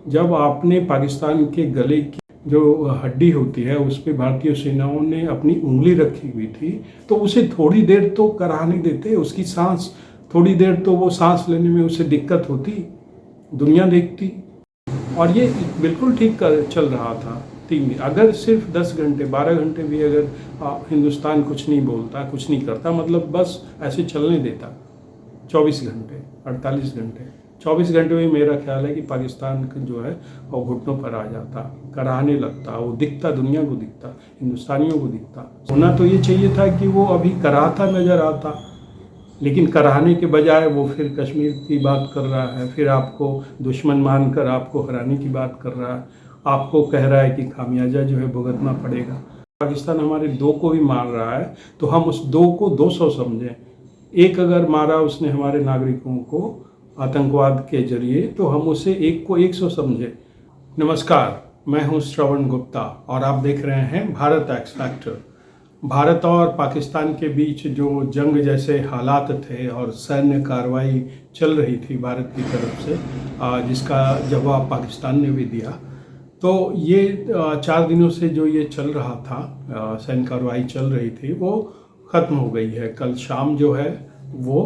जब आपने पाकिस्तान के गले की जो हड्डी होती है उस पर भारतीय सेनाओं ने अपनी उंगली रखी हुई थी, तो उसे थोड़ी देर तो कराहने देते, उसकी सांस थोड़ी देर तो वो सांस लेने में उसे दिक्कत होती, दुनिया देखती। और ये बिल्कुल ठीक चल रहा था 3 दिन। अगर सिर्फ 10 घंटे 12 घंटे भी अगर हिंदुस्तान कुछ नहीं बोलता, कुछ नहीं करता, मतलब बस ऐसे चलने देता 24 घंटे 48 घंटे 24 घंटे में मेरा ख्याल है कि पाकिस्तान जो है वो घुटनों पर आ जाता, कराहने लगता, वो दिखता, दुनिया को दिखता, हिंदुस्तानियों को दिखता। होना तो ये चाहिए था कि वो अभी कराहता नज़र आता, लेकिन कराहने के बजाय वो फिर कश्मीर की बात कर रहा है, फिर आपको दुश्मन मानकर आपको हराने की बात कर रहा है, आपको कह रहा है कि खामियाजा जो है भुगतना पड़ेगा। पाकिस्तान हमारे 2 को भी मार रहा है तो हम उस 2 को 200 समझें। एक अगर मारा उसने हमारे नागरिकों को आतंकवाद के जरिए, तो हम उसे 1 को 100 समझें। नमस्कार, मैं हूं श्रवण गुप्ता और आप देख रहे हैं भारत एक्स फैक्टर। भारत और पाकिस्तान के बीच जो जंग जैसे हालात थे और सैन्य कार्रवाई चल रही थी भारत की तरफ से, जिसका जवाब पाकिस्तान ने भी दिया, तो ये 4 दिनों से जो ये चल रहा था, सैन्य कार्रवाई चल रही थी, वो ख़त्म हो गई है। कल शाम जो है वो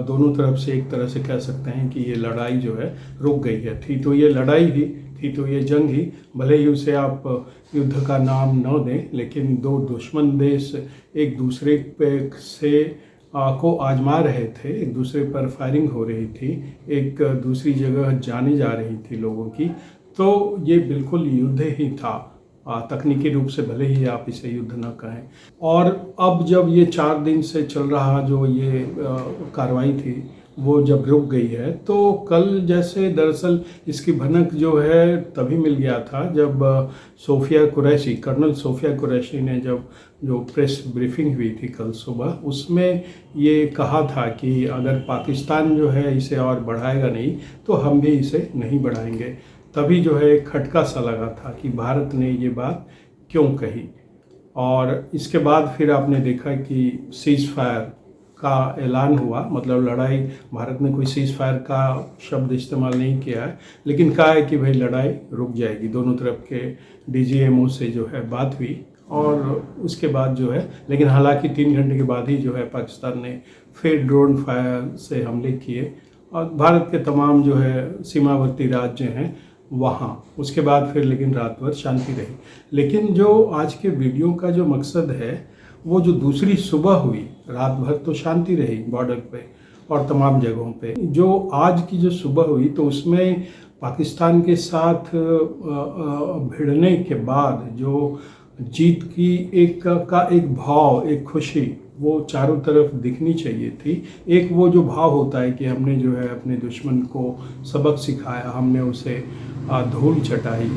दोनों तरफ से एक तरह से कह सकते हैं कि ये लड़ाई जो है रुक गई है। थी तो ये लड़ाई ही थी, तो ये जंग ही, भले ही उसे आप युद्ध का नाम न दें, लेकिन 2 दुश्मन देश एक दूसरे पे से को आजमा रहे थे, एक दूसरे पर फायरिंग हो रही थी, एक दूसरी जगह जाने जा रही थी लोगों की, तो ये बिल्कुल युद्ध ही था। तकनीकी रूप से भले ही आप इसे युद्ध न कहें। और अब जब ये 4 दिन से चल रहा जो ये कार्रवाई थी वो जब रुक गई है, तो कल जैसे दरअसल इसकी भनक जो है तभी मिल गया था जब सोफिया कुरैशी, कर्नल सोफिया कुरैशी ने जब जो प्रेस ब्रीफिंग हुई थी कल सुबह, उसमें ये कहा था कि अगर पाकिस्तान जो है इसे और बढ़ाएगा नहीं तो हम भी इसे नहीं बढ़ाएंगे। तभी जो है एक खटका सा लगा था कि भारत ने ये बात क्यों कही। और इसके बाद फिर आपने देखा कि सीज़ फायर का ऐलान हुआ, मतलब लड़ाई, भारत ने कोई सीज़ फायर का शब्द इस्तेमाल नहीं किया है, लेकिन कहा है कि भाई लड़ाई रुक जाएगी। दोनों तरफ के डीजीएमओ से जो है बात हुई और उसके बाद जो है, लेकिन हालांकि 3 घंटे के बाद ही जो है पाकिस्तान ने फिर ड्रोन फायर से हमले किए और भारत के तमाम जो है सीमावर्ती राज्य हैं वहाँ। उसके बाद फिर लेकिन रात भर शांति रही। लेकिन जो आज के वीडियो का जो मकसद है, वो जो दूसरी सुबह हुई, रात भर तो शांति रही बॉर्डर पे और तमाम जगहों पे, जो आज की जो सुबह हुई तो उसमें पाकिस्तान के साथ भिड़ने के बाद जो जीत की एक भाव, एक खुशी, वो चारों तरफ दिखनी चाहिए थी। एक वो जो भाव होता है कि हमने जो है अपने दुश्मन को सबक सिखाया, हमने उसे धूल चटाई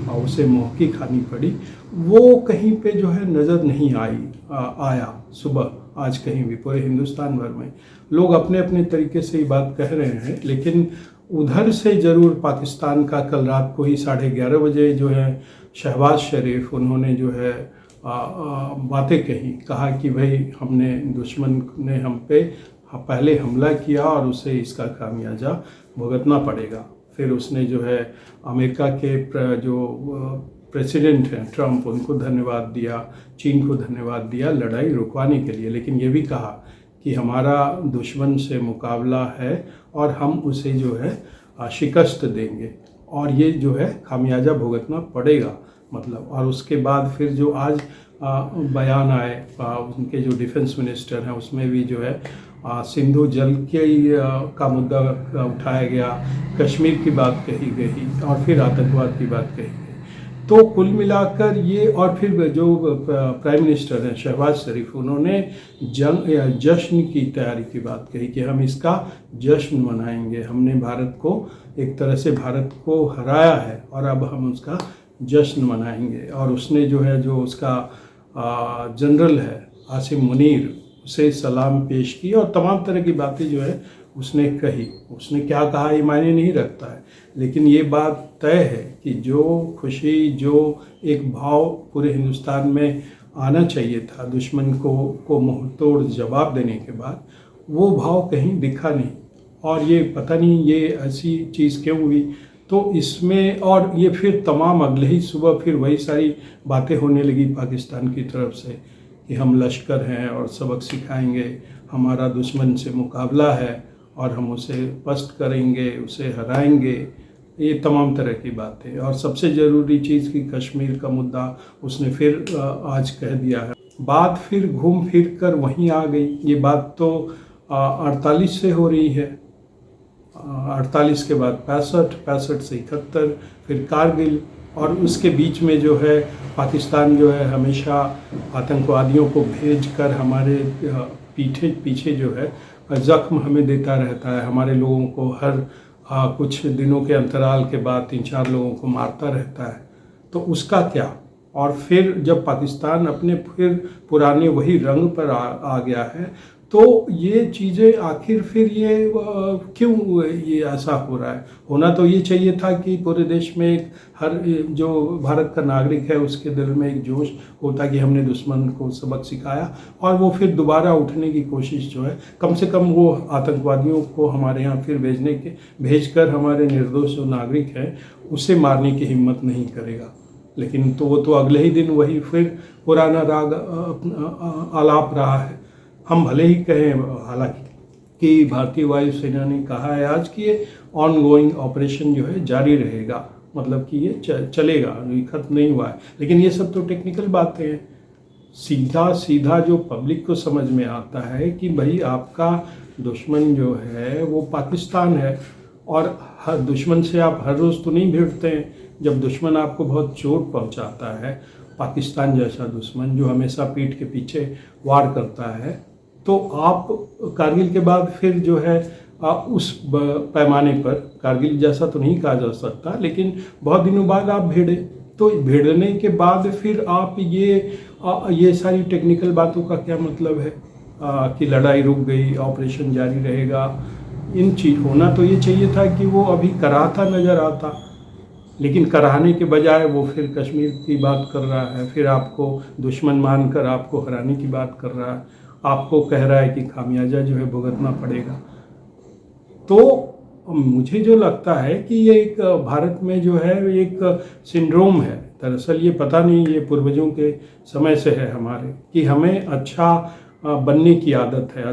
और उसे मुहकी खानी पड़ी, वो कहीं पे जो है नज़र नहीं आया सुबह आज कहीं भी। पूरे हिंदुस्तान भर में लोग अपने अपने तरीके से ये बात कह रहे हैं, लेकिन उधर से ज़रूर पाकिस्तान का कल रात को ही 11:30 बजे जो है शहबाज शरीफ, उन्होंने जो है बातें कही, कहा कि भाई हमने, दुश्मन ने हम पे पहले हमला किया और उसे इसका खामियाजा भुगतना पड़ेगा। फिर उसने जो है अमेरिका के जो प्रेसिडेंट हैं ट्रंप, उनको धन्यवाद दिया, चीन को धन्यवाद दिया लड़ाई रुकवाने के लिए, लेकिन ये भी कहा कि हमारा दुश्मन से मुकाबला है और हम उसे जो है शिकस्त देंगे और ये जो है खामियाजा भुगतना पड़ेगा, मतलब। और उसके बाद फिर जो आज बयान आए उनके जो डिफेंस मिनिस्टर हैं, उसमें भी जो है सिंधु जल के का मुद्दा उठाया गया, कश्मीर की बात कही गई और फिर आतंकवाद की बात कही गई। तो कुल मिलाकर ये, और फिर जो प्राइम मिनिस्टर हैं शहबाज शरीफ, उन्होंने जश्न की तैयारी की बात कही कि हम इसका जश्न मनाएंगे, हमने भारत को एक तरह से भारत को हराया है और अब हम उसका जश्न मनाएंगे। और उसने जो है, जो उसका जनरल है आसिम मुनीर, उसे सलाम पेश की और तमाम तरह की बातें जो है उसने कही। उसने क्या कहा ये मायने नहीं रखता है, लेकिन ये बात तय है कि जो खुशी, जो एक भाव पूरे हिंदुस्तान में आना चाहिए था दुश्मन को मुंह तोड़ जवाब देने के बाद, वो भाव कहीं दिखा नहीं। और ये पता नहीं ये ऐसी चीज़ क्यों हुई, तो इसमें और ये फिर तमाम अगले ही सुबह फिर वही सारी बातें होने लगी पाकिस्तान की तरफ से कि हम लश्कर हैं और सबक सिखाएंगे, हमारा दुश्मन से मुकाबला है और हम उसे पस्त करेंगे, उसे हराएंगे, ये तमाम तरह की बातें। और सबसे ज़रूरी चीज़ कि कश्मीर का मुद्दा उसने फिर आज कह दिया है। बात फिर घूम फिर कर वहीं आ गई। ये बात तो 48 से हो रही है, 48 के बाद 65, 65 से 71, फिर कारगिल, और उसके बीच में जो है पाकिस्तान जो है हमेशा आतंकवादियों को भेज कर हमारे पीछे जो है ज़ख्म हमें देता रहता है। हमारे लोगों को हर कुछ दिनों के अंतराल के बाद 3-4 लोगों को मारता रहता है। तो उसका क्या? और फिर जब पाकिस्तान अपने फिर पुराने वही रंग पर आ गया है, तो ये चीज़ें आखिर फिर ये क्यों ये ऐसा हो रहा है? होना तो ये चाहिए था कि पूरे देश में एक हर जो भारत का नागरिक है उसके दिल में एक जोश होता कि हमने दुश्मन को सबक सिखाया, और वो फिर दोबारा उठने की कोशिश जो है, कम से कम वो आतंकवादियों को हमारे यहाँ फिर भेजकर हमारे निर्दोष जो नागरिक हैं उसे मारने की हिम्मत नहीं करेगा। लेकिन तो वो तो अगले ही दिन वही फिर पुराना राग आलाप रहा है। हम भले ही कहें, हालांकि कि भारतीय वायुसेना ने कहा है आज कि ये ऑन गोइंग ऑपरेशन जो है जारी रहेगा, मतलब कि ये चलेगा, ये खत्म नहीं हुआ है। लेकिन ये सब तो टेक्निकल बातें हैं। सीधा जो पब्लिक को समझ में आता है कि भाई आपका दुश्मन जो है वो पाकिस्तान है, और हर दुश्मन से आप हर रोज़ तो नहीं भिड़ते हैं। जब दुश्मन आपको बहुत चोट पहुंचाता है, पाकिस्तान जैसा दुश्मन जो हमेशा पीठ के पीछे वार करता है, तो आप कारगिल के बाद फिर जो है उस पैमाने पर, कारगिल जैसा तो नहीं कहा जा सकता, लेकिन बहुत दिनों बाद आप भिड़े। तो भिड़ने के बाद फिर आप ये सारी टेक्निकल बातों का क्या मतलब है कि लड़ाई रुक गई, ऑपरेशन जारी रहेगा? इन चीज होना तो ये चाहिए था कि वो अभी कराता नज़र आता, लेकिन कराने के बजाय वो फिर कश्मीर की बात कर रहा है, फिर आपको दुश्मन मानकर आपको हराने की बात कर रहा है, आपको कह रहा है कि खामियाजा जो है भुगतना पड़ेगा। तो मुझे जो लगता है कि ये एक भारत में जो है एक सिंड्रोम है। दरअसल ये पता नहीं, ये पूर्वजों के समय से है हमारे, कि हमें अच्छा बनने की आदत है,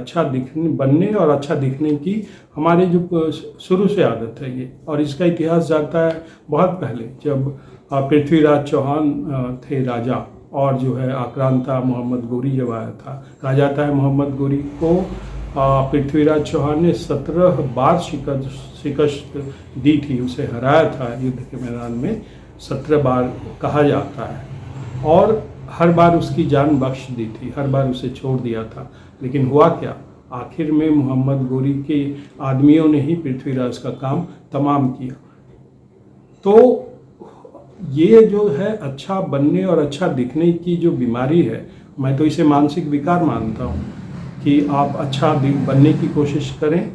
बनने और अच्छा दिखने की हमारे जो शुरू से आदत है ये। और इसका इतिहास जाता है बहुत पहले, जब पृथ्वीराज चौहान थे राजा, और जो है आक्रांता मोहम्मद गोरी जब आया था। कहा जाता है मोहम्मद गोरी को पृथ्वीराज चौहान ने 17 बार शिकस्त दी थी, उसे हराया था युद्ध के मैदान में 17 बार कहा जाता है, और हर बार उसकी जान बख्श दी थी, हर बार उसे छोड़ दिया था। लेकिन हुआ क्या? आखिर में मोहम्मद गोरी के आदमियों ने ही पृथ्वीराज का काम तमाम किया। तो ये जो है अच्छा बनने और अच्छा दिखने की जो बीमारी है, मैं तो इसे मानसिक विकार मानता हूँ, कि आप अच्छा बनने की कोशिश करें,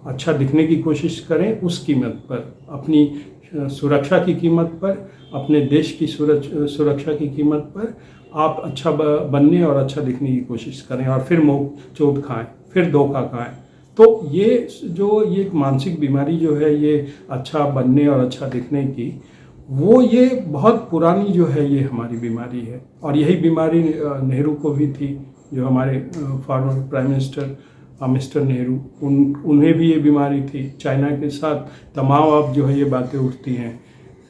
अच्छा दिखने की कोशिश करें, उस कीमत पर, अपनी सुरक्षा की कीमत पर, अपने देश की सुरक्षा की कीमत पर आप अच्छा बनने और अच्छा दिखने की कोशिश करें, और फिर चोट खाएं, फिर धोखा खाएं। तो ये मानसिक बीमारी जो है, ये अच्छा बनने और अच्छा दिखने की, वो ये बहुत पुरानी जो है ये हमारी बीमारी है। और यही बीमारी नेहरू को भी थी, जो हमारे former prime minister mister Nehru, उन्हें भी ये बीमारी थी। चाइना के साथ तमाम अब जो है ये बातें उठती हैं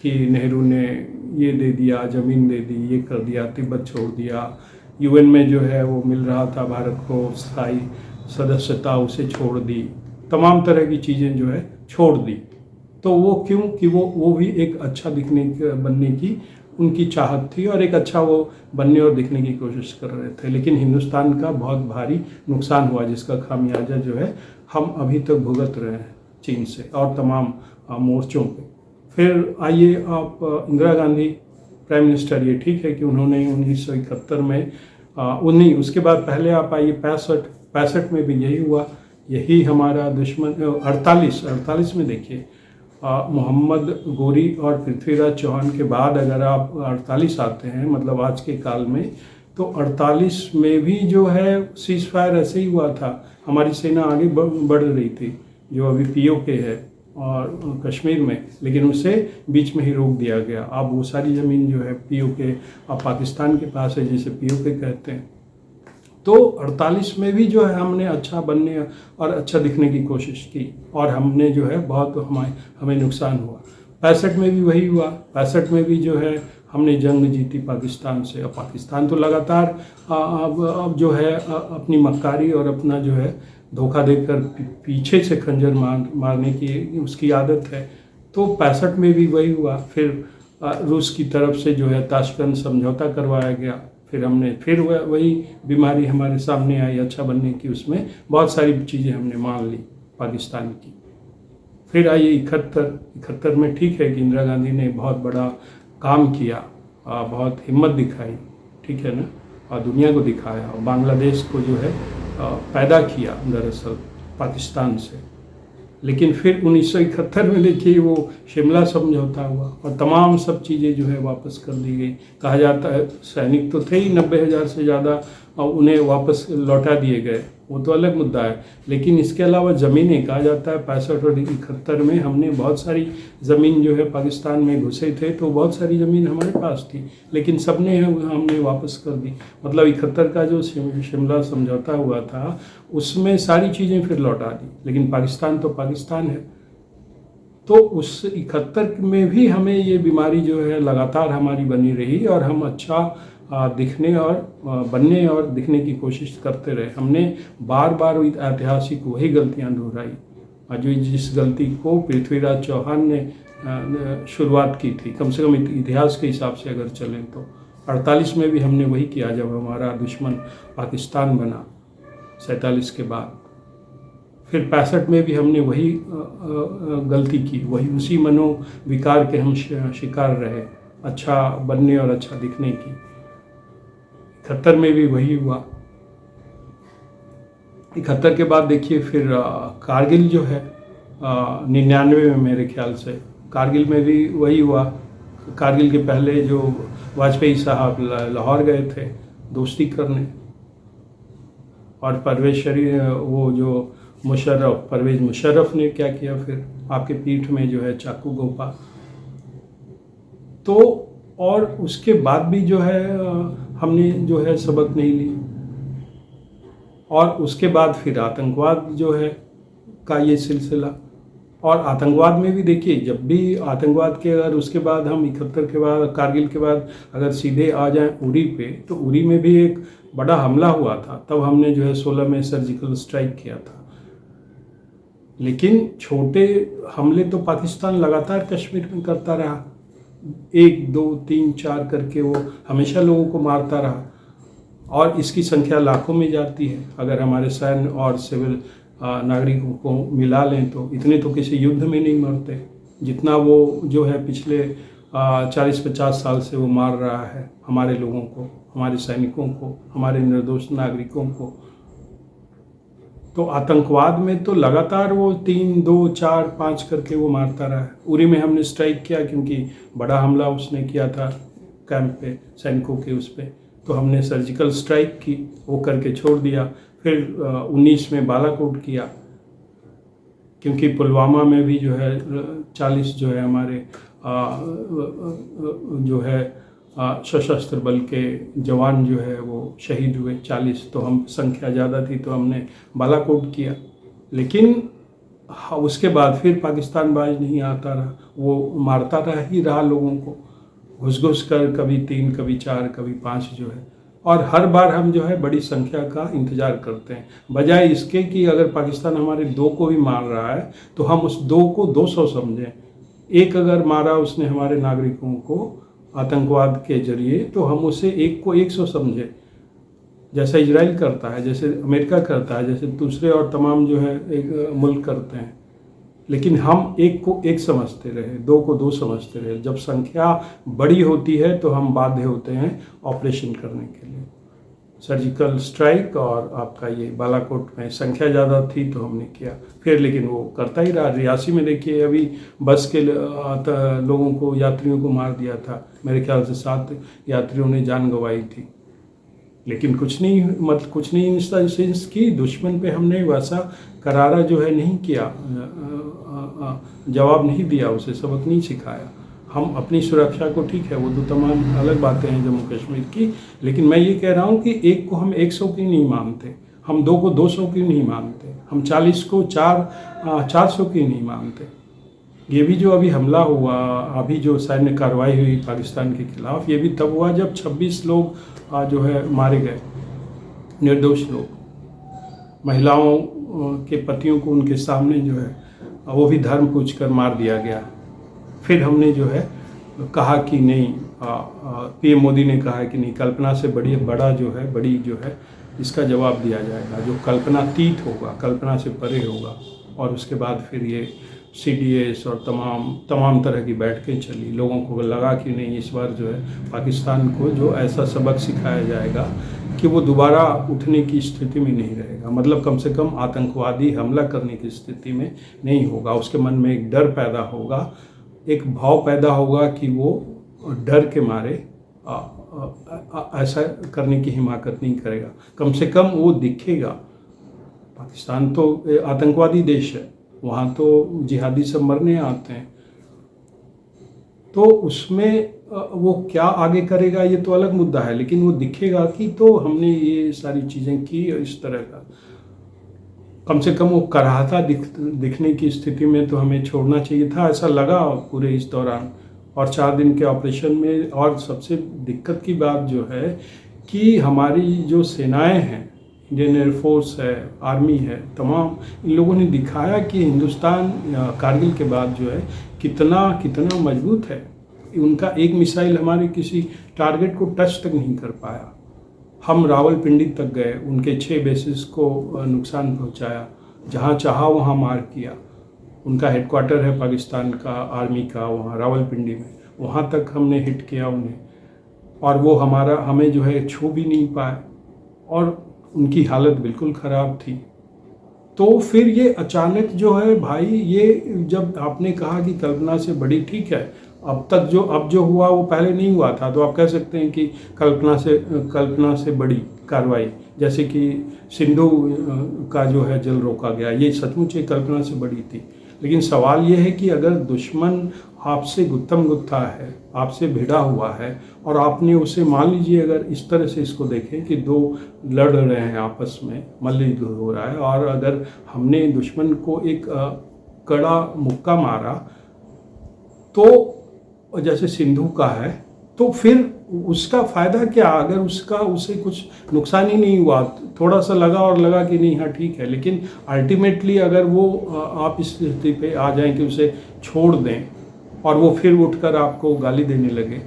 कि नेहरू ने ये दे दिया, ज़मीन दे दी, ये कर दिया, तिब्बत छोड़ दिया, यूएन में जो है वो मिल रहा था भारत को स्थायी सदस्यता, उसे छोड़ दी, तमाम तरह की चीज़ें जो है छोड़ दी। तो वो क्यों? कि वो भी एक अच्छा बनने की उनकी चाहत थी, और एक अच्छा वो बनने और दिखने की कोशिश कर रहे थे। लेकिन हिंदुस्तान का बहुत भारी नुकसान हुआ, जिसका खामियाजा जो है हम अभी तक भुगत रहे हैं चीन से और तमाम मोर्चों पे। फिर आइए आप इंदिरा गांधी प्राइम मिनिस्टर, ये ठीक है कि उन्होंने 1971 में उसके बाद पहले आप आइए 65 में भी यही हुआ, यही हमारा दुश्मन। 48 में देखिए मोहम्मद गोरी और पृथ्वीराज चौहान के बाद अगर आप 48 आते हैं, मतलब आज के काल में, तो 48 में भी जो है सीज फायर ऐसे ही हुआ था। हमारी सेना आगे बढ़ रही थी, जो अभी पीओके है, और कश्मीर में, लेकिन उसे बीच में ही रोक दिया गया। अब वो सारी ज़मीन जो है पीओके अब पाकिस्तान के पास है, जिसे पीओके कहते हैं। तो 48 में भी जो है हमने अच्छा बनने और अच्छा दिखने की कोशिश की, और हमने जो है बहुत हमें नुकसान हुआ। 65 में भी वही हुआ। 65 में भी जो है हमने जंग जीती पाकिस्तान से। अब पाकिस्तान तो लगातार अब जो है अपनी मक्कारी और अपना जो है धोखा देकर पीछे से खंजर मारने की उसकी आदत है। तो 65 में भी वही हुआ। फिर रूस की तरफ से जो है ताशकंद समझौता करवाया गया। फिर वही बीमारी हमारे सामने आई अच्छा बनने की। उसमें बहुत सारी चीज़ें हमने मान ली पाकिस्तान की। फिर आई 71 में ठीक है कि इंदिरा गांधी ने बहुत बड़ा काम किया, बहुत हिम्मत दिखाई, ठीक है ना, और दुनिया को दिखाया, और बांग्लादेश को जो है पैदा किया दरअसल पाकिस्तान से। लेकिन फिर 1971 में देखिए वो शिमला समझौता हुआ और तमाम सब चीज़ें जो है वापस कर दी गई। कहा जाता है सैनिक तो थे ही 90,000 से ज़्यादा, और उन्हें वापस लौटा दिए गए, वो तो अलग मुद्दा है। लेकिन इसके अलावा ज़मीनें, कहा जाता है 65 और 71 में हमने बहुत सारी ज़मीन जो है पाकिस्तान में घुसे थे, तो बहुत सारी ज़मीन हमारे पास थी, लेकिन सबने हमने वापस कर दी। मतलब 71 का जो शिमला समझौता हुआ था उसमें सारी चीज़ें फिर लौटा दी, लेकिन पाकिस्तान तो पाकिस्तान है। तो उस 71 में भी हमें ये बीमारी जो है लगातार हमारी बनी रही, और हम अच्छा दिखने और बनने और दिखने की कोशिश करते रहे। हमने बार बार ऐतिहासिक वही गलतियां दोहराई, और जो जिस गलती को पृथ्वीराज चौहान ने शुरुआत की थी, कम से कम इतिहास के हिसाब से अगर चलें तो 48 में भी हमने वही किया जब हमारा दुश्मन पाकिस्तान बना 47 के बाद। फिर 65 में भी हमने वही गलती की, वही उसी मनोविकार के हम शिकार रहे, अच्छा बनने और अच्छा दिखने की। 71 में भी वही हुआ। 71 के बाद देखिए फिर कारगिल जो है 99 में मेरे ख्याल से, कारगिल में भी वही हुआ। कारगिल के पहले जो वाजपेयी साहब लाहौर गए थे दोस्ती करने, और परवेज मुशर्रफ ने क्या किया, फिर आपके पीठ में जो है चाकू घोंपा। तो और उसके बाद भी जो है हमने जो है सबक नहीं ली, और उसके बाद फिर आतंकवाद जो है का ये सिलसिला। और आतंकवाद में भी देखिए, जब भी आतंकवाद के अगर उसके बाद हम 71 के बाद कारगिल के बाद अगर सीधे आ जाएं उरी पे, तो उरी में भी एक बड़ा हमला हुआ था। तब हमने जो है 16 में सर्जिकल स्ट्राइक किया था। लेकिन छोटे हमले तो पाकिस्तान लगातार कश्मीर में करता रहा, 1 2 3 4 करके वो हमेशा लोगों को मारता रहा, और इसकी संख्या लाखों में जाती है। अगर हमारे सैन्य और सिविल नागरिकों को मिला लें तो इतने तो किसी युद्ध में नहीं मरते जितना वो जो है पिछले 40-50 साल से वो मार रहा है हमारे लोगों को, हमारे सैनिकों को, हमारे निर्दोष नागरिकों को। तो आतंकवाद में तो लगातार वो 3 2 4 5 करके वो मारता रहा है। उरी में हमने स्ट्राइक किया क्योंकि बड़ा हमला उसने किया था कैंप पे, सैनिकों के उस पे, तो हमने सर्जिकल स्ट्राइक की, वो करके छोड़ दिया। फिर 19 में बालाकोट किया, क्योंकि पुलवामा में भी जो है 40 जो है हमारे जो है सशस्त्र बल के जवान जो है वो शहीद हुए 40, तो हम संख्या ज़्यादा थी तो हमने बालाकोट किया। लेकिन उसके बाद फिर पाकिस्तान बाज नहीं आता रहा, वो मारता रहा लोगों को घुस कर, कभी 3 कभी 4 कभी 5 जो है, और हर बार हम जो है बड़ी संख्या का इंतज़ार करते हैं, बजाय इसके कि अगर पाकिस्तान हमारे 2 को भी मार रहा है तो हम उस 2 को 200 समझें। एक अगर मारा उसने हमारे नागरिकों को आतंकवाद के जरिए, तो हम उसे 1 को 100 समझें, जैसा इजराइल करता है, जैसे अमेरिका करता है, जैसे दूसरे और तमाम जो है एक मुल्क करते हैं। लेकिन हम 1 को 1 समझते रहे, 2 को 2 समझते रहे। जब संख्या बड़ी होती है तो हम बाध्य होते हैं ऑपरेशन करने के लिए। सर्जिकल स्ट्राइक और आपका ये बालाकोट में संख्या ज़्यादा थी तो हमने किया, फिर लेकिन वो करता ही रहा। रियासी में देखिए अभी बस के लोगों को, यात्रियों को मार दिया था, मेरे ख्याल से 7 यात्रियों ने जान गंवाई थी। लेकिन कुछ नहीं, मतलब कुछ नहीं इंस्टेंस की दुश्मन पे हमने वैसा करारा जो है नहीं किया, जवाब नहीं दिया, उसे सबक नहीं सिखाया। हम अपनी सुरक्षा को, ठीक है वो तो तमाम अलग बातें हैं जम्मू कश्मीर की, लेकिन मैं ये कह रहा हूँ कि एक को हम 100 की नहीं मानते, हम 2 को 200 की नहीं मानते, हम 40 को 400 की नहीं मानते। ये भी जो अभी हमला हुआ, अभी जो सैन्य कार्रवाई हुई पाकिस्तान के खिलाफ, ये भी तब हुआ जब 26 लोग जो है मारे गए, निर्दोष लोग, महिलाओं के पतियों को उनके सामने जो है वो भी धर्म पूछकर मार दिया गया। फिर हमने जो है कहा कि नहीं, पीएम मोदी ने कहा कि नहीं, कल्पना से बड़ा जो है, बड़ी जो है इसका जवाब दिया जाएगा, जो कल्पनातीत होगा, कल्पना से परे होगा। और उसके बाद फिर ये CDS और तमाम तरह की बैठकें चली। लोगों को लगा कि नहीं, इस बार जो है पाकिस्तान को जो ऐसा सबक सिखाया जाएगा कि वो दोबारा उठने की स्थिति में नहीं रहेगा, मतलब कम से कम आतंकवादी हमला करने की स्थिति में नहीं होगा। उसके मन में एक डर पैदा होगा, एक भाव पैदा होगा कि वो डर के मारे ऐसा करने की हिमाकत नहीं करेगा। कम से कम वो दिखेगा। पाकिस्तान तो आतंकवादी देश है, वहाँ तो जिहादी सब मरने आते हैं, तो उसमें वो क्या आगे करेगा ये तो अलग मुद्दा है, लेकिन वो दिखेगा कि तो हमने ये सारी चीज़ें की। इस तरह का कम से कम वो कराहता दिखने की स्थिति में तो हमें छोड़ना चाहिए था, ऐसा लगा पूरे इस दौरान। और 4 दिन के ऑपरेशन में, और सबसे दिक्कत की बात जो है कि हमारी जो सेनाएं हैं, इंडियन एयरफोर्स है, आर्मी है, तमाम इन लोगों ने दिखाया कि हिंदुस्तान कारगिल के बाद जो है कितना मजबूत है। उनका एक मिसाइल हमारे किसी टारगेट को टच तक नहीं कर पाया। हम रावलपिंडी तक गए, उनके 6 बेसिस को नुकसान पहुंचाया, जहां चाहा वहां मार किया। उनका हेडक्वार्टर है पाकिस्तान का आर्मी का वहाँ रावलपिंडी में, वहाँ तक हमने हिट किया उन्हें, और वो हमें जो है छू भी नहीं पाए, और उनकी हालत बिल्कुल ख़राब थी। तो फिर ये अचानक जो है भाई, ये जब आपने कहा कि कल्पना से बड़ी, ठीक है, अब जो हुआ वो पहले नहीं हुआ था, तो आप कह सकते हैं कि कल्पना से बड़ी कार्रवाई, जैसे कि सिंधु का जो है जल रोका गया, ये सचमुच एक कल्पना से बड़ी थी। लेकिन सवाल ये है कि अगर दुश्मन आपसे गुत्थम गुत्था है, आपसे भिड़ा हुआ है, और आपने उसे, मान लीजिए अगर इस तरह से इसको देखें कि 2 लड़ रहे हैं आपस में, मल्लयुद्ध हो रहा है, और अगर हमने दुश्मन को एक कड़ा मुक्का मारा, तो जैसे सिंधु का है, तो फिर उसका फ़ायदा क्या? अगर उसे कुछ नुकसान ही नहीं हुआ, थोड़ा सा लगा कि नहीं हाँ ठीक है, लेकिन अल्टीमेटली अगर वो आप इस स्थिति पे आ जाएं कि उसे छोड़ दें और वो फिर उठकर आपको गाली देने लगे,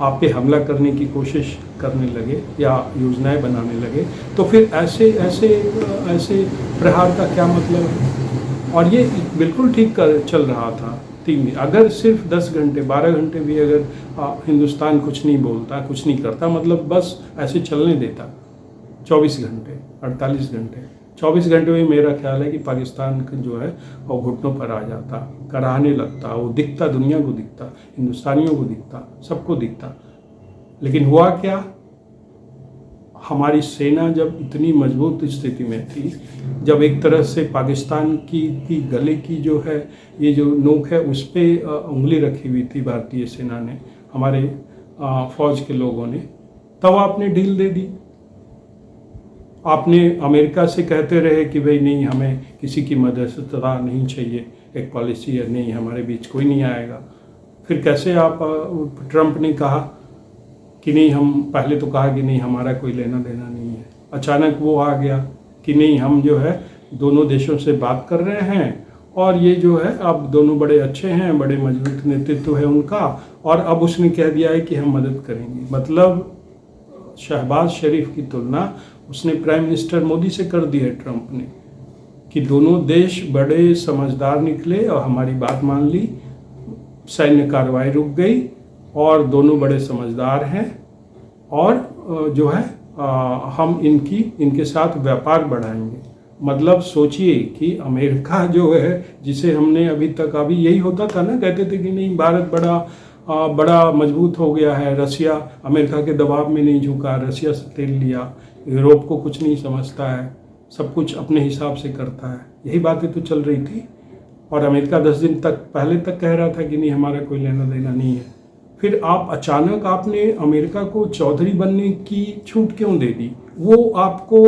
आप पे हमला करने की कोशिश करने लगे या योजनाएं बनाने लगे, तो फिर ऐसे प्रहार का क्या मतलब है? और ये बिल्कुल ठीक चल रहा था 3 दिन। अगर सिर्फ 10 घंटे 12 घंटे भी अगर हिंदुस्तान कुछ नहीं बोलता, कुछ नहीं करता, मतलब बस ऐसे चलने देता 24 घंटे 48 घंटे 24 घंटे में मेरा ख्याल है कि पाकिस्तान जो है वो घुटनों पर आ जाता, कराहने लगता, वो दिखता, दुनिया को दिखता, हिंदुस्तानियों को दिखता, सबको दिखता। लेकिन हुआ क्या? हमारी सेना जब इतनी मजबूत स्थिति में थी, जब एक तरह से पाकिस्तान की गले की जो है ये जो नोक है उस पर उंगली रखी हुई थी भारतीय सेना ने, हमारे फौज के लोगों ने, तब आपने ढील दे दी। आपने अमेरिका से कहते रहे कि भाई नहीं, हमें किसी की मददगार नहीं चाहिए, एक पॉलिसी है, नहीं हमारे बीच कोई नहीं आएगा। फिर कैसे आप ट्रंप ने कहा कि नहीं, हम पहले तो कहा कि नहीं हमारा कोई लेना देना नहीं है, अचानक वो आ गया कि नहीं हम जो है दोनों देशों से बात कर रहे हैं, और ये जो है अब दोनों बड़े अच्छे हैं, बड़े मजबूत नेतृत्व है उनका, और अब उसने कह दिया है कि हम मदद करेंगे। मतलब शहबाज शरीफ की तुलना उसने प्राइम मिनिस्टर मोदी से कर दी है ट्रंप ने, कि दोनों देश बड़े समझदार निकले और हमारी बात मान ली, सैन्य कार्रवाई रुक गई, और दोनों बड़े समझदार हैं, और जो है हम इनके साथ व्यापार बढ़ाएंगे। मतलब सोचिए कि अमेरिका जो है, जिसे हमने अभी यही होता था ना, कहते थे कि नहीं भारत बड़ा बड़ा मजबूत हो गया है। रसिया अमेरिका के दबाव में नहीं झुका, रसिया से तेल लिया, यूरोप को कुछ नहीं समझता है, सब कुछ अपने हिसाब से करता है। यही बातें तो चल रही थी। और अमेरिका 10 दिन तक पहले तक कह रहा था कि नहीं, हमारा कोई लेना देना नहीं है। फिर आप अचानक आपने अमेरिका को चौधरी बनने की छूट क्यों दे दी? वो आपको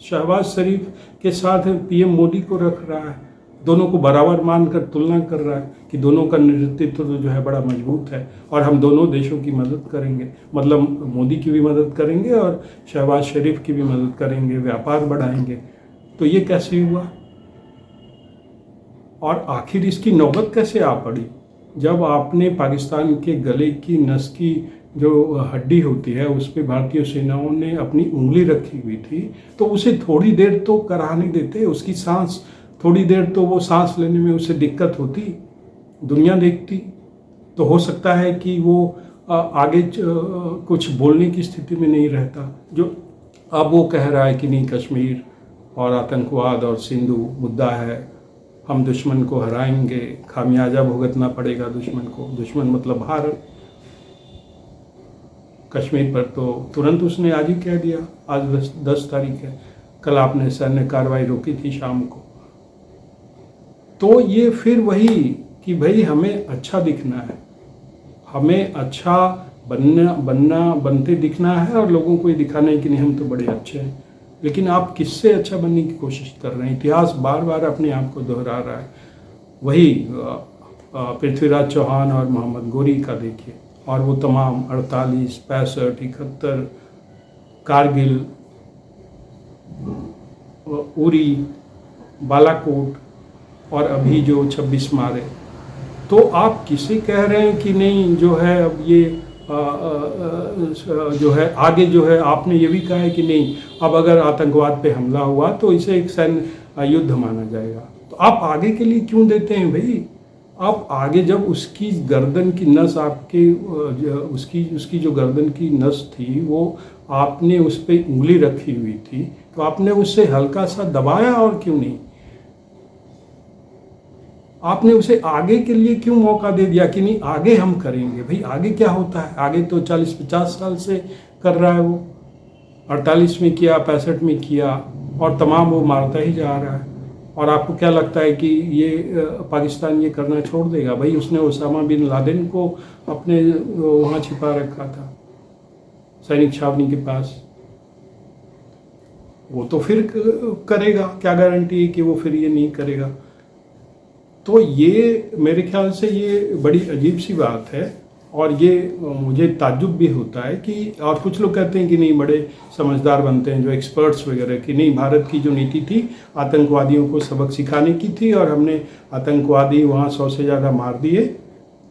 शहबाज शरीफ के साथ पीएम मोदी को रख रहा है, दोनों को बराबर मानकर तुलना कर रहा है कि दोनों का नेतृत्व तो जो है बड़ा मजबूत है और हम दोनों देशों की मदद करेंगे। मतलब मोदी की भी मदद करेंगे और शहबाज शरीफ की भी मदद करेंगे, व्यापार बढ़ाएंगे। तो ये कैसे हुआ? और आखिर इसकी नौबत कैसे आ पड़ी? जब आपने पाकिस्तान के गले की नस की जो हड्डी होती है उस पर भारतीय सेनाओं ने अपनी उंगली रखी हुई थी, तो उसे थोड़ी देर तो कराने देते। उसकी सांस, थोड़ी देर तो वो सांस लेने में उसे दिक्कत होती, दुनिया देखती, तो हो सकता है कि वो आगे कुछ बोलने की स्थिति में नहीं रहता। जो अब वो कह रहा है कि नहीं, कश्मीर और आतंकवाद और सिंधु मुद्दा है, हम दुश्मन को हराएंगे, खामियाजा भुगतना पड़ेगा दुश्मन को। दुश्मन मतलब भारत। कश्मीर पर तो तुरंत उसने आज ही कह दिया, आज 10 तारीख है, कल आपने सैन्य कार्रवाई रोकी थी शाम को। तो ये फिर वही कि भाई हमें अच्छा दिखना है, हमें अच्छा बनते दिखना है और लोगों को ये दिखाना है कि नहीं, हम तो बड़े अच्छे हैं। लेकिन आप किससे अच्छा बनने की कोशिश कर रहे हैं? इतिहास बार बार अपने आप को दोहरा रहा है। वही पृथ्वीराज चौहान और मोहम्मद गोरी का देखिए, और वो तमाम 48, 65, 71, कारगिल, उरी, बालाकोट और अभी जो 26 मारे। तो आप किसे कह रहे हैं कि नहीं जो है अब ये जो है आगे जो है, आपने ये भी कहा है कि नहीं, अब अगर आतंकवाद पे हमला हुआ तो इसे एक सैन्य युद्ध माना जाएगा। तो आप आगे के लिए क्यों देते हैं भाई? आप आगे, जब उसकी गर्दन की नस आपके उसकी जो गर्दन की नस थी वो आपने उस पर उंगली रखी हुई थी, तो आपने उससे हल्का सा दबाया, और क्यों नहीं? आपने उसे आगे के लिए क्यों मौका दे दिया कि नहीं आगे हम करेंगे? भाई आगे क्या होता है? आगे तो 40-50 साल से कर रहा है वो, 48 में किया, 65 में किया, और तमाम वो मारता ही जा रहा है। और आपको क्या लगता है कि ये पाकिस्तान ये करना छोड़ देगा? भाई उसने ओसामा बिन लादेन को अपने वहाँ छिपा रखा था सैनिक छावनी के पास, वो तो फिर करेगा, क्या गारंटी है कि वो फिर ये नहीं करेगा? तो ये मेरे ख्याल से ये बड़ी अजीब सी बात है। और ये मुझे ताज्जुब भी होता है कि, और कुछ लोग कहते हैं कि नहीं, बड़े समझदार बनते हैं जो एक्सपर्ट्स वगैरह, कि नहीं, भारत की जो नीति थी आतंकवादियों को सबक सिखाने की थी, और हमने आतंकवादी वहाँ 100 से ज़्यादा मार दिए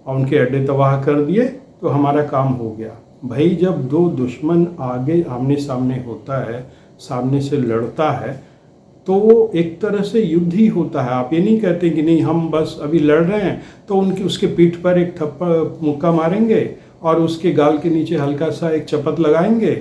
और उनके अड्डे तबाह कर दिए, तो हमारा काम हो गया। भाई जब दो दुश्मन आगे आमने सामने होता है, सामने से लड़ता है, तो वो एक तरह से युद्ध ही होता है। आप ये नहीं कहते कि नहीं, हम बस अभी लड़ रहे हैं तो उसके पीठ पर एक थप्पड़ मुक्का मारेंगे और उसके गाल के नीचे हल्का सा एक चपत लगाएंगे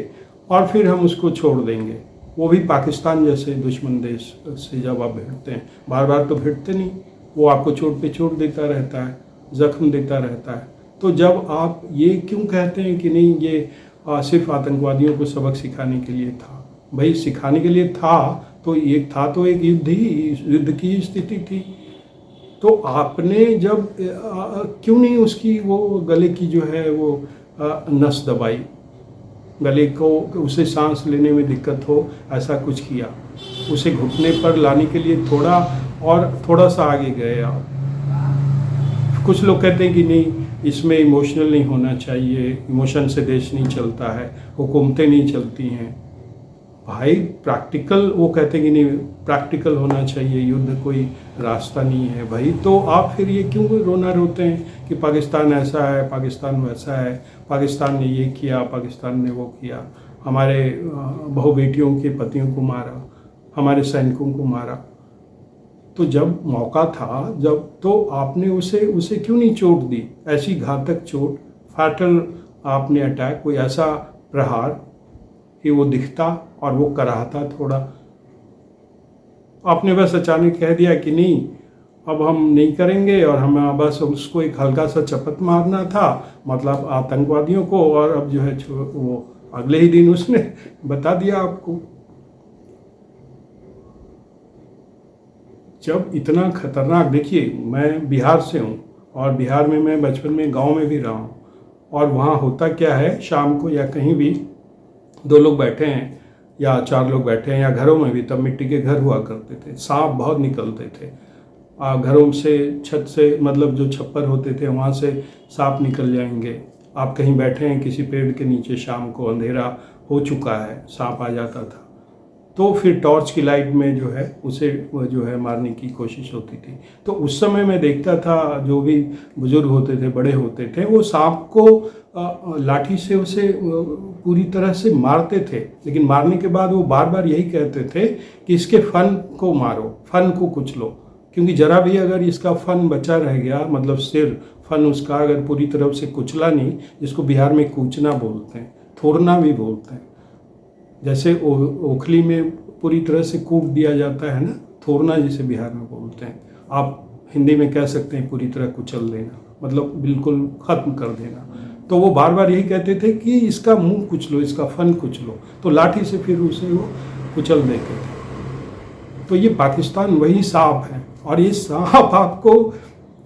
और फिर हम उसको छोड़ देंगे। वो भी पाकिस्तान जैसे दुश्मन देश से जब आप भिड़ते हैं, बार बार तो भिड़ते नहीं, वो आपको चोट पे चोट देता रहता है, जख्म देता रहता है। तो जब आप ये क्यों कहते हैं कि नहीं, ये सिर्फ आतंकवादियों को सबक सिखाने के लिए था? भाई सिखाने के लिए था तो एक युद्ध की स्थिति थी। तो आपने जब क्यों नहीं उसकी वो गले की जो है वो नस दबाई, गले को, उसे सांस लेने में दिक्कत हो, ऐसा कुछ किया, उसे घुटने पर लाने के लिए थोड़ा सा आगे गए आप। कुछ लोग कहते हैं कि नहीं, इसमें इमोशनल नहीं होना चाहिए, इमोशन से देश नहीं चलता है, हुकूमतें नहीं चलती हैं। भाई प्रैक्टिकल, वो कहते हैं कि नहीं, प्रैक्टिकल होना चाहिए, युद्ध कोई रास्ता नहीं है। भाई तो आप फिर ये क्यों रोते हैं कि पाकिस्तान ऐसा है, पाकिस्तान वैसा है, पाकिस्तान ने ये किया, पाकिस्तान ने वो किया, हमारे बहू बेटियों के पतियों को मारा, हमारे सैनिकों को मारा। तो जब मौका था, जब, तो आपने उसे क्यों नहीं चोट दी? ऐसी घातक चोट, फैटल आपने अटैक, कोई ऐसा प्रहार कि वो दिखता और वो कराहता थोड़ा। आपने बस अचानक कह दिया कि नहीं, अब हम नहीं करेंगे, और हमें बस उसको एक हल्का सा चपत मारना था, मतलब आतंकवादियों को, और अब जो है वो अगले ही दिन उसने बता दिया आपको। जब इतना खतरनाक, देखिए मैं बिहार से हूँ, और बिहार में मैं बचपन में गांव में भी रहा हूँ, और वहाँ होता क्या है, शाम को या कहीं भी 2 लोग बैठे हैं या 4 लोग बैठे हैं, या घरों में भी, तब मिट्टी के घर हुआ करते थे, सांप बहुत निकलते थे घरों से, छत से, मतलब जो छप्पर होते थे वहाँ से सांप निकल जाएंगे। आप कहीं बैठे हैं किसी पेड़ के नीचे, शाम को अंधेरा हो चुका है, सांप आ जाता था, तो फिर टॉर्च की लाइट में जो है उसे जो है मारने की कोशिश होती थी। तो उस समय मैं देखता था, जो भी बुजुर्ग होते थे, बड़े होते थे, वो सांप को लाठी से उसे पूरी तरह से मारते थे, लेकिन मारने के बाद वो बार बार यही कहते थे कि इसके फन को मारो, फन को कुचलो, क्योंकि जरा भी अगर इसका फन बचा रह गया, मतलब सिर, फन उसका अगर पूरी तरह से कुचला नहीं, जिसको बिहार में कूचना बोलते हैं, थोड़ना भी बोलते हैं, जैसे ओखली में पूरी तरह से कूट दिया जाता है ना, थोड़ना जिसे बिहार में बोलते हैं, आप हिंदी में कह सकते हैं पूरी तरह कुचल देना, मतलब बिल्कुल ख़त्म कर देना। तो वो बार बार यही कहते थे कि इसका मुंह कुचलो, इसका फन कुचलो, तो लाठी से फिर उसे वो कुचल देते थे। तो ये पाकिस्तान वही सांप है, और ये सांप आपको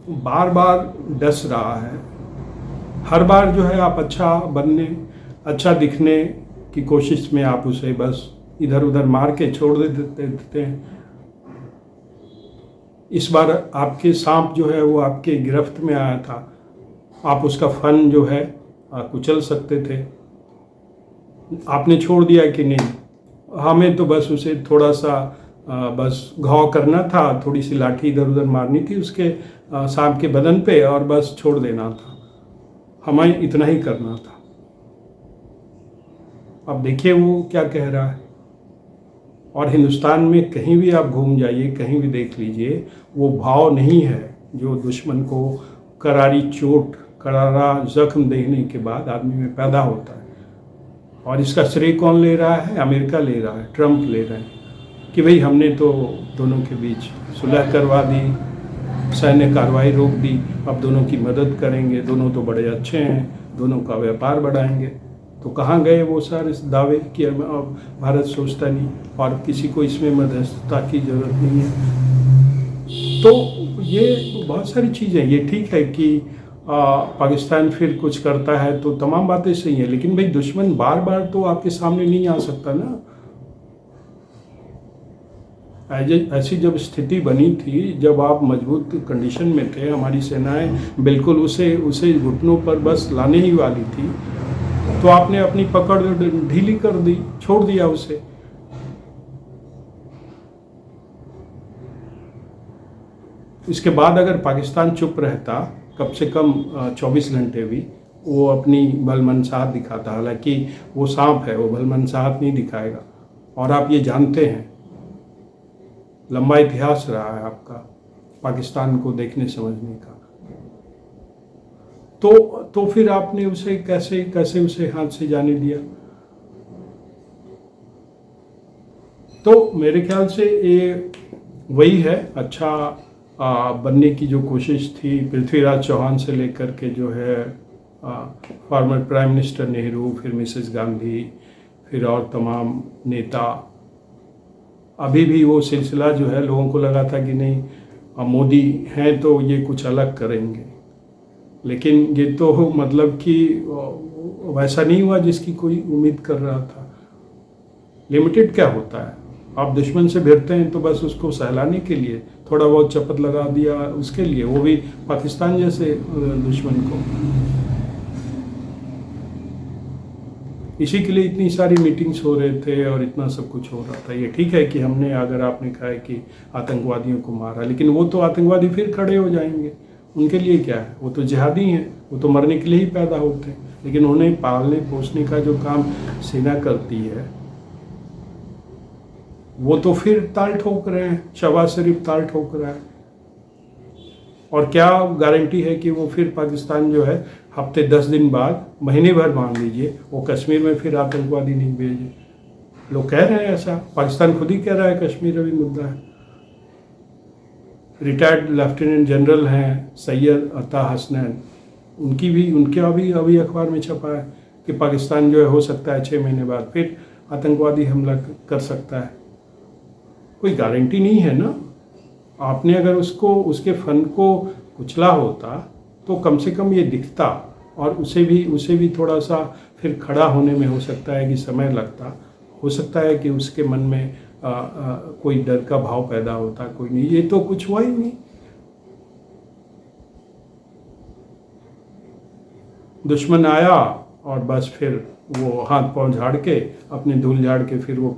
बार बार डस रहा है। हर बार जो है आप अच्छा बनने, अच्छा दिखने की कोशिश में आप उसे बस इधर उधर मार के छोड़ देते हैं। इस बार आपके सांप जो है वो आपके गिरफ्त में आया था, आप उसका फन जो है कुचल सकते थे, आपने छोड़ दिया कि नहीं। हमें तो बस उसे थोड़ा सा बस घाव करना था, थोड़ी सी लाठी इधर उधर मारनी थी उसके सांप के बदन पे, और बस छोड़ देना था, हमें इतना ही करना था। अब देखिए वो क्या कह रहा है। और हिंदुस्तान में कहीं भी आप घूम जाइए, कहीं भी देख लीजिए, वो भाव नहीं है जो दुश्मन को करारी चोट, करारा जख्म देने के बाद आदमी में पैदा होता है। और इसका श्रेय कौन ले रहा है? अमेरिका ले रहा है, ट्रंप ले रहे हैं कि भाई हमने तो दोनों के बीच सुलह करवा दी, सैन्य कार्रवाई रोक दी, अब दोनों की मदद करेंगे, दोनों तो बड़े अच्छे हैं, दोनों का व्यापार बढ़ाएंगे। तो कहाँ गए वो सर इस दावे कि अब भारत सोचता नहीं और किसी को इसमें मध्यस्थता की जरूरत नहीं है। तो ये बहुत सारी चीज़ें, ये ठीक है कि पाकिस्तान फिर कुछ करता है तो तमाम बातें सही हैं, लेकिन भाई दुश्मन बार बार तो आपके सामने नहीं आ सकता ना। ऐसी जब स्थिति बनी थी, जब आप मजबूत कंडीशन में थे, हमारी सेनाएं बिल्कुल उसे घुटनों पर बस लाने ही वाली थी, तो आपने अपनी पकड़ ढीली कर दी, छोड़ दिया उसे। इसके बाद अगर पाकिस्तान चुप रहता कम से कम 24 घंटे भी, वो अपनी भलमनसाहत दिखाता, हालांकि वो सांप है, वो भलमनसाहत नहीं दिखाएगा। और आप ये जानते हैं, लंबा इतिहास रहा है आपका पाकिस्तान को देखने समझने का, तो फिर आपने उसे कैसे उसे हाथ से जाने दिया। तो मेरे ख्याल से ये वही है अच्छा बनने की जो कोशिश थी पृथ्वीराज चौहान से लेकर के, जो है फॉर्मर प्राइम मिनिस्टर नेहरू, फिर मिसेस गांधी, फिर और तमाम नेता। अभी भी वो सिलसिला जो है, लोगों को लगा था कि नहीं मोदी हैं तो ये कुछ अलग करेंगे, लेकिन ये तो मतलब कि वैसा नहीं हुआ जिसकी कोई उम्मीद कर रहा था। लिमिटेड क्या होता है, आप दुश्मन से भिड़ते हैं तो बस उसको सहलाने के लिए थोड़ा बहुत चपत लगा दिया उसके लिए, वो भी पाकिस्तान जैसे दुश्मन को। इसी के लिए इतनी सारी मीटिंग्स हो रहे थे और इतना सब कुछ हो रहा था। ये ठीक है कि हमने, अगर आपने कहा है कि आतंकवादियों को मारा, लेकिन वो तो आतंकवादी फिर खड़े हो जाएंगे, उनके लिए क्या है, वो तो जिहादी हैं, वो तो मरने के लिए ही पैदा होते हैं। लेकिन उन्हें पालने पोसने का जो काम सेना करती है, वो तो फिर ताल ठोक रहे हैं, शहबाज शरीफ ताल ठोक रहा है। और क्या गारंटी है कि वो फिर पाकिस्तान जो है हफ्ते 10 दिन बाद, महीने भर मान लीजिए, वो कश्मीर में फिर आतंकवादी नहीं भेजे। लोग कह रहे हैं ऐसा, पाकिस्तान खुद ही कह रहा है कश्मीर अभी मुद्दा है। रिटायर्ड लेफ्टिनेंट जनरल हैं सैयद अता हसनैन, उनका भी अभी अखबार में छपा है कि पाकिस्तान जो है हो सकता है 6 महीने बाद फिर आतंकवादी हमला कर सकता है। कोई गारंटी नहीं है ना। आपने अगर उसके फन को कुचला होता तो कम से कम ये दिखता, और उसे भी थोड़ा सा फिर खड़ा होने में हो सकता है कि समय लगता, हो सकता है कि उसके मन में कोई डर का भाव पैदा होता। कोई नहीं, ये तो कुछ हुआ ही नहीं। दुश्मन आया और बस फिर वो हाथ पांव झाड़ के अपने धूल झाड़ के फिर वो